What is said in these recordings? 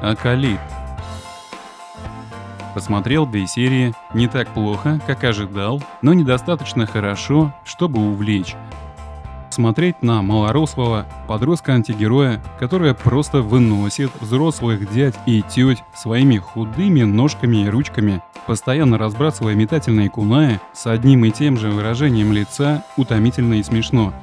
Акалит. Посмотрел 2 серии, не так плохо, как ожидал, но недостаточно хорошо, чтобы увлечь. Смотреть на малорослого подростка-антигероя, который просто выносит взрослых дядь и тёть своими худыми ножками и ручками, постоянно разбрасывая метательные кунаи с одним и тем же выражением лица, утомительно и смешно.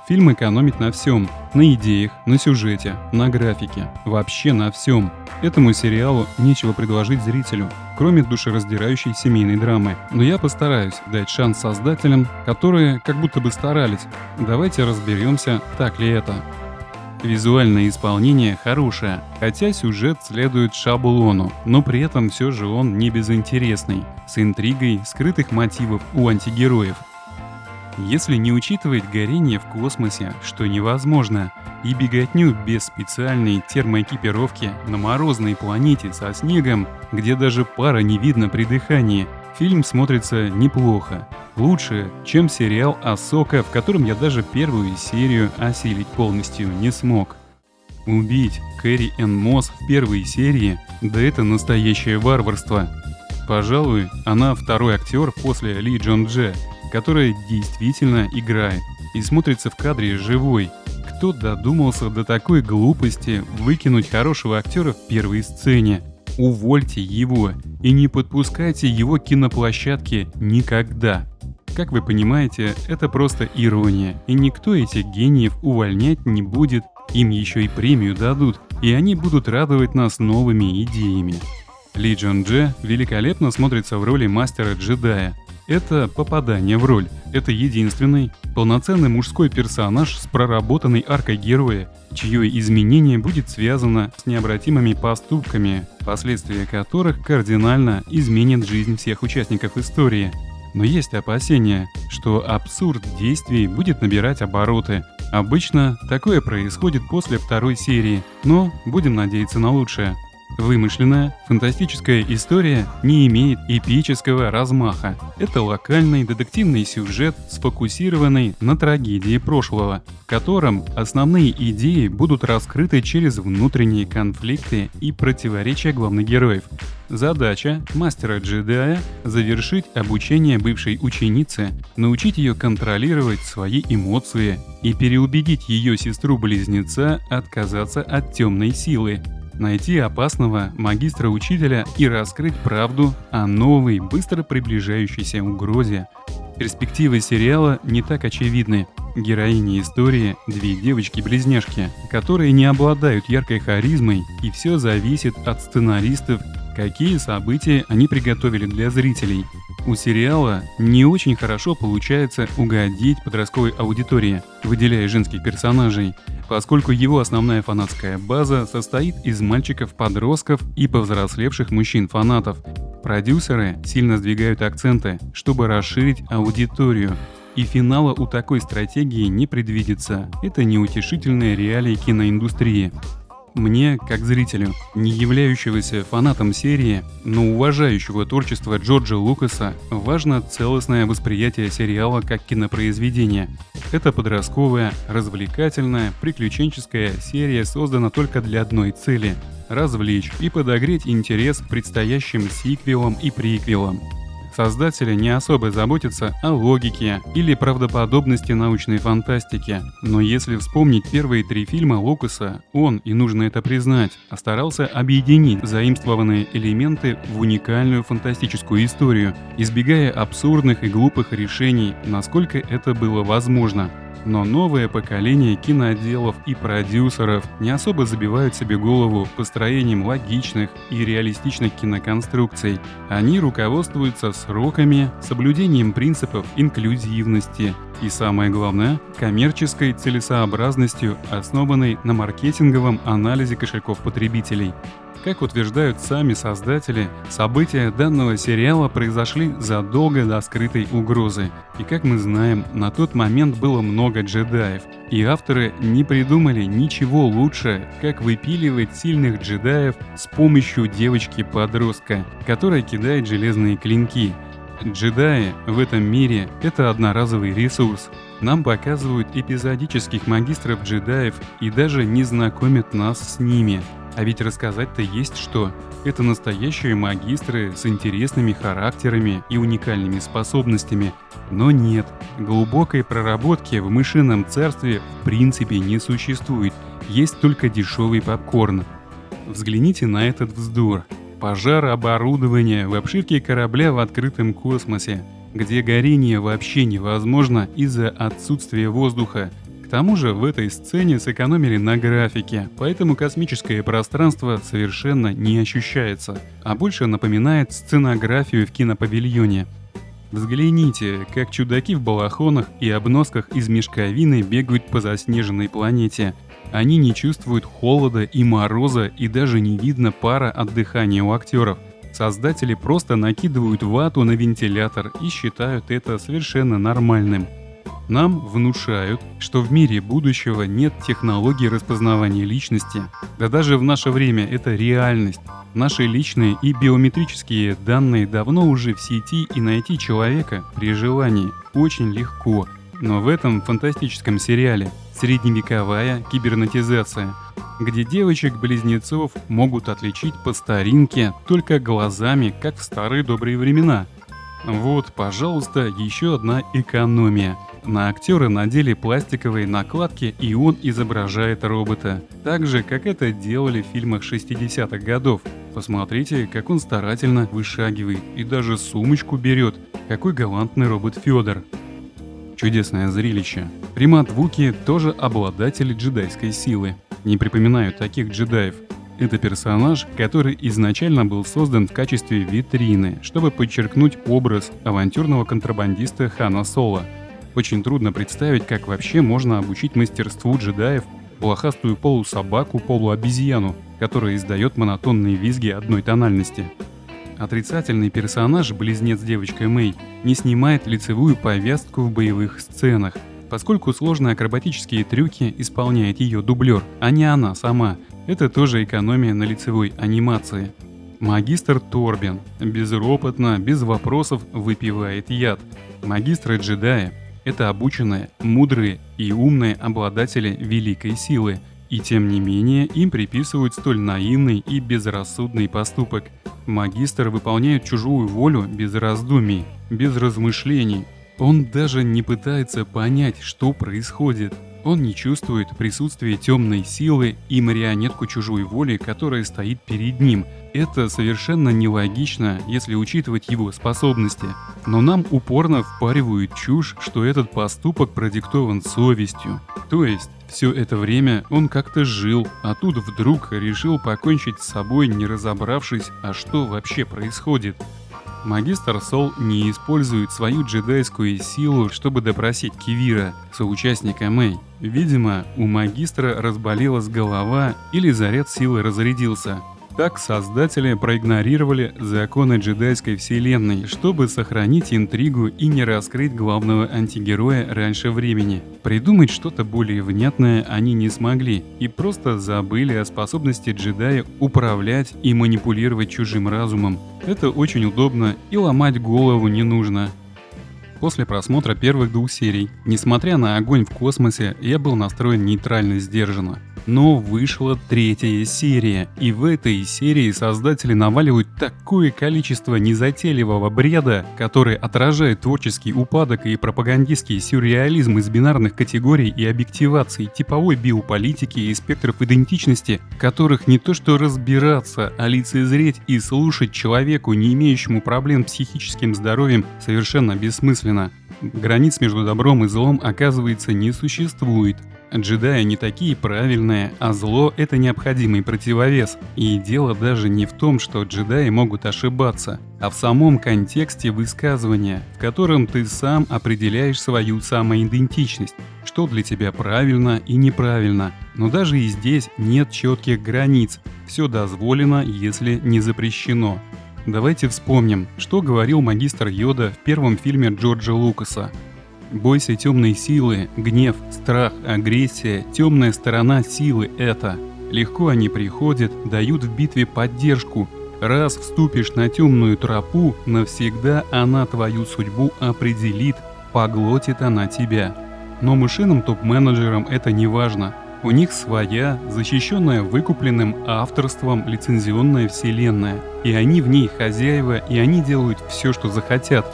Фильм экономит на всем: на идеях, на сюжете, на графике, вообще на всем. Этому сериалу нечего предложить зрителю, кроме душераздирающей семейной драмы. Но я постараюсь дать шанс создателям, которые как будто бы старались. Давайте разберемся, так ли это. Визуальное исполнение хорошее, хотя сюжет следует шаблону, но при этом все же он не безинтересный, с интригой скрытых мотивов у антигероев. Если не учитывать горение в космосе, что невозможно, и беготню без специальной термоэкипировки на морозной планете со снегом, где даже пара не видно при дыхании, фильм смотрится неплохо. Лучше, чем сериал «Асока», в котором я даже первую серию осилить полностью не смог. Убить Кэрри Энн Мосс в первой серии – да это настоящее варварство. Пожалуй, она второй актер после Ли Джон Дже, которая действительно играет и смотрится в кадре живой. Кто додумался до такой глупости выкинуть хорошего актера в первой сцене? Увольте его и не подпускайте его к киноплощадке никогда. Как вы понимаете, это просто ирония, и никто этих гениев увольнять не будет, им еще и премию дадут, и они будут радовать нас новыми идеями. Ли Джон Дже великолепно смотрится в роли мастера-джедая. Это попадание в роль. Это единственный полноценный мужской персонаж с проработанной аркой героя, чье изменение будет связано с необратимыми поступками, последствия которых кардинально изменят жизнь всех участников истории. Но есть опасения, что абсурд действий будет набирать обороты. Обычно такое происходит после второй серии, но будем надеяться на лучшее. Вымышленная, фантастическая история не имеет эпического размаха. Это локальный детективный сюжет, сфокусированный на трагедии прошлого, в котором основные идеи будут раскрыты через внутренние конфликты и противоречия главных героев. Задача мастера-джедая – завершить обучение бывшей ученицы, научить ее контролировать свои эмоции и переубедить ее сестру-близнеца отказаться от темной силы. Найти опасного магистра-учителя и раскрыть правду о новой, быстро приближающейся угрозе. Перспективы сериала не так очевидны. Героини истории – 2 девочки-близняшки, которые не обладают яркой харизмой, и все зависит от сценаристов, какие события они приготовили для зрителей. У сериала не очень хорошо получается угодить подростковой аудитории, выделяя женских персонажей, поскольку его основная фанатская база состоит из мальчиков-подростков и повзрослевших мужчин-фанатов. Продюсеры сильно сдвигают акценты, чтобы расширить аудиторию. И финала у такой стратегии не предвидится. Это неутешительные реалии киноиндустрии. Мне, как зрителю, не являющегося фанатом серии, но уважающего творчество Джорджа Лукаса, важно целостное восприятие сериала как кинопроизведения. Это подростковая, развлекательная, приключенческая серия создана только для одной цели – развлечь и подогреть интерес к предстоящим сиквелам и приквелам. Создатели не особо заботятся о логике или правдоподобности научной фантастики, но если вспомнить первые 3 фильма Лукаса, он, и нужно это признать, старался объединить заимствованные элементы в уникальную фантастическую историю, избегая абсурдных и глупых решений, насколько это было возможно. Но новое поколение киноотделов и продюсеров не особо забивают себе голову построением логичных и реалистичных киноконструкций. Они руководствуются сроками, соблюдением принципов инклюзивности и, самое главное, коммерческой целесообразностью, основанной на маркетинговом анализе кошельков потребителей. Как утверждают сами создатели, события данного сериала произошли задолго до скрытой угрозы. И как мы знаем, на тот момент было много джедаев, и авторы не придумали ничего лучше, как выпиливать сильных джедаев с помощью девочки-подростка, которая кидает железные клинки. Джедаи в этом мире — это одноразовый ресурс. Нам показывают эпизодических магистров-джедаев и даже не знакомят нас с ними. А ведь рассказать-то есть что. Это настоящие магистры с интересными характерами и уникальными способностями. Но нет, глубокой проработки в мышином царстве в принципе не существует. Есть только дешевый попкорн. Взгляните на этот вздор. Пожар оборудования в обшивке корабля в открытом космосе, где горение вообще невозможно из-за отсутствия воздуха. К тому же в этой сцене сэкономили на графике, поэтому космическое пространство совершенно не ощущается, а больше напоминает сценографию в кинопавильоне. Взгляните, как чудаки в балахонах и обносках из мешковины бегают по заснеженной планете. Они не чувствуют холода и мороза, и даже не видно пара от дыхания у актеров. Создатели просто накидывают вату на вентилятор и считают это совершенно нормальным. Нам внушают, что в мире будущего нет технологий распознавания личности. Да даже в наше время это реальность. Наши личные и биометрические данные давно уже в сети, и найти человека при желании очень легко. Но в этом фантастическом сериале средневековая кибернетизация, где девочек-близнецов могут отличить по старинке только глазами, как в старые добрые времена. Вот, пожалуйста, еще одна экономия. На актера надели пластиковые накладки, и он изображает робота. Так же, как это делали в фильмах 60-х годов. Посмотрите, как он старательно вышагивает и даже сумочку берет. Какой галантный робот Федор. Чудесное зрелище. Примат Вуки тоже обладатель джедайской силы. Не припоминаю таких джедаев. Это персонаж, который изначально был создан в качестве витрины, чтобы подчеркнуть образ авантюрного контрабандиста Хана Соло. Очень трудно представить, как вообще можно обучить мастерству джедаев блохастую полусобаку-полуобезьяну, которая издает монотонные визги одной тональности. Отрицательный персонаж, близнец-девочка Мэй, не снимает лицевую повязку в боевых сценах, поскольку сложные акробатические трюки исполняет ее дублер, а не она сама. Это тоже экономия на лицевой анимации. Магистр Торбин безропотно, без вопросов выпивает яд. Магистры джедая — это обученные, мудрые и умные обладатели великой силы, и тем не менее им приписывают столь наивный и безрассудный поступок. Магистр выполняет чужую волю без раздумий, без размышлений. Он даже не пытается понять, что происходит. Он не чувствует присутствие темной силы и марионетку чужой воли, которая стоит перед ним. Это совершенно нелогично, если учитывать его способности. Но нам упорно впаривают чушь, что этот поступок продиктован совестью. То есть, все это время он как-то жил, а тут вдруг решил покончить с собой, не разобравшись, а что вообще происходит. Магистр Сол не использует свою джедайскую силу, чтобы допросить Кивира, соучастника Мэй. Видимо, у магистра разболелась голова или заряд силы разрядился. Так создатели проигнорировали законы джедайской вселенной, чтобы сохранить интригу и не раскрыть главного антигероя раньше времени. Придумать что-то более внятное они не смогли и просто забыли о способности джедая управлять и манипулировать чужим разумом. Это очень удобно и ломать голову не нужно. После просмотра первых 2 серий, несмотря на огонь в космосе, я был настроен нейтрально сдержанно. Но вышла 3-я серия, и в этой серии создатели наваливают такое количество незатейливого бреда, который отражает творческий упадок и пропагандистский сюрреализм из бинарных категорий и объективаций, типовой биополитики и спектров идентичности, которых не то что разбираться, а лицезреть и слушать человеку, не имеющему проблем с психическим здоровьем, совершенно бессмысленно. Границ между добром и злом, оказывается, не существует. Джедаи не такие правильные, а зло — это необходимый противовес. И дело даже не в том, что джедаи могут ошибаться, а в самом контексте высказывания, в котором ты сам определяешь свою самоидентичность, что для тебя правильно и неправильно. Но даже и здесь нет четких границ, все дозволено, если не запрещено. Давайте вспомним, что говорил магистр Йода в первом фильме Джорджа Лукаса. «Бойся темной силы, гнев, страх, агрессия, темная сторона силы это. Легко они приходят, дают в битве поддержку. Раз вступишь на темную тропу, навсегда она твою судьбу определит, поглотит она тебя». Но мышиным-топ-менеджерам это не важно. У них своя, защищенная выкупленным авторством лицензионная вселенная. И они в ней хозяева, и они делают все, что захотят.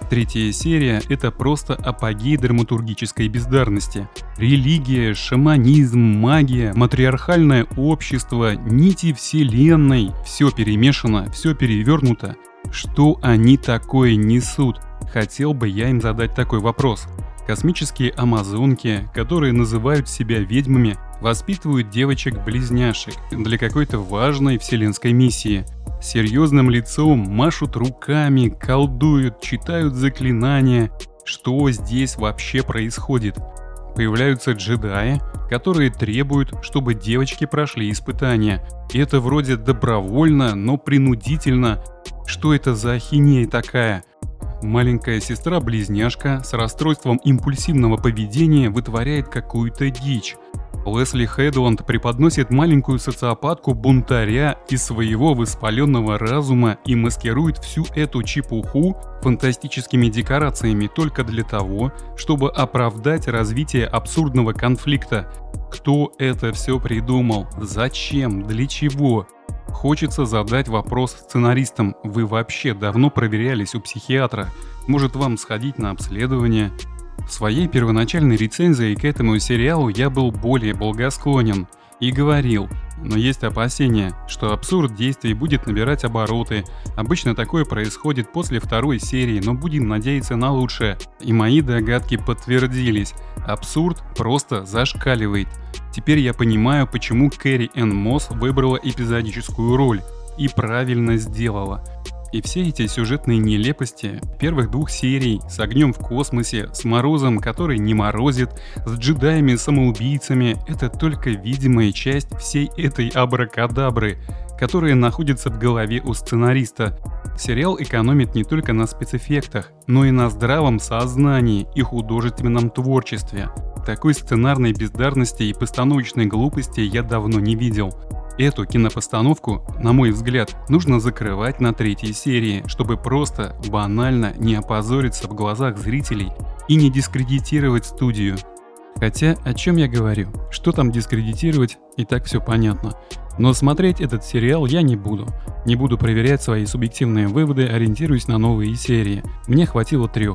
Третья серия — это просто апогей драматургической бездарности. Религия, шаманизм, магия, матриархальное общество, нити вселенной — все перемешано, все перевернуто. Что они такое несут? Хотел бы я им задать такой вопрос. Космические амазонки, которые называют себя ведьмами, воспитывают девочек-близняшек для какой-то важной вселенской миссии. Серьезным лицом машут руками, колдуют, читают заклинания. Что здесь вообще происходит? Появляются джедаи, которые требуют, чтобы девочки прошли испытания. И это вроде добровольно, но принудительно. Что это за ахинея такая? Маленькая сестра-близняшка с расстройством импульсивного поведения вытворяет какую-то дичь. Лесли Хедланд преподносит маленькую социопатку-бунтаря из своего воспаленного разума и маскирует всю эту чепуху фантастическими декорациями только для того, чтобы оправдать развитие абсурдного конфликта. Кто это все придумал? Зачем? Для чего? Хочется задать вопрос сценаристам. Вы вообще давно проверялись у психиатра? Может, вам сходить на обследование? В своей первоначальной рецензии к этому сериалу я был более благосклонен и говорил, но есть опасения, что абсурд действий будет набирать обороты. Обычно такое происходит после второй серии, но будем надеяться на лучшее. И мои догадки подтвердились. Абсурд просто зашкаливает. Теперь я понимаю, почему Кэрри Энн Мосс выбрала эпизодическую роль. И правильно сделала. И все эти сюжетные нелепости первых двух серий с огнем в космосе, с Морозом, который не морозит, с джедаями-самоубийцами — это только видимая часть всей этой абракадабры, которая находится в голове у сценариста. Сериал экономит не только на спецэффектах, но и на здравом сознании и художественном творчестве. Такой сценарной бездарности и постановочной глупости я давно не видел. Эту кинопостановку, на мой взгляд, нужно закрывать на третьей серии, чтобы просто банально не опозориться в глазах зрителей и не дискредитировать студию. Хотя, о чем я говорю? Что там дискредитировать, и так все понятно. Но смотреть этот сериал я не буду. Не буду проверять свои субъективные выводы, ориентируясь на новые серии. Мне хватило 3.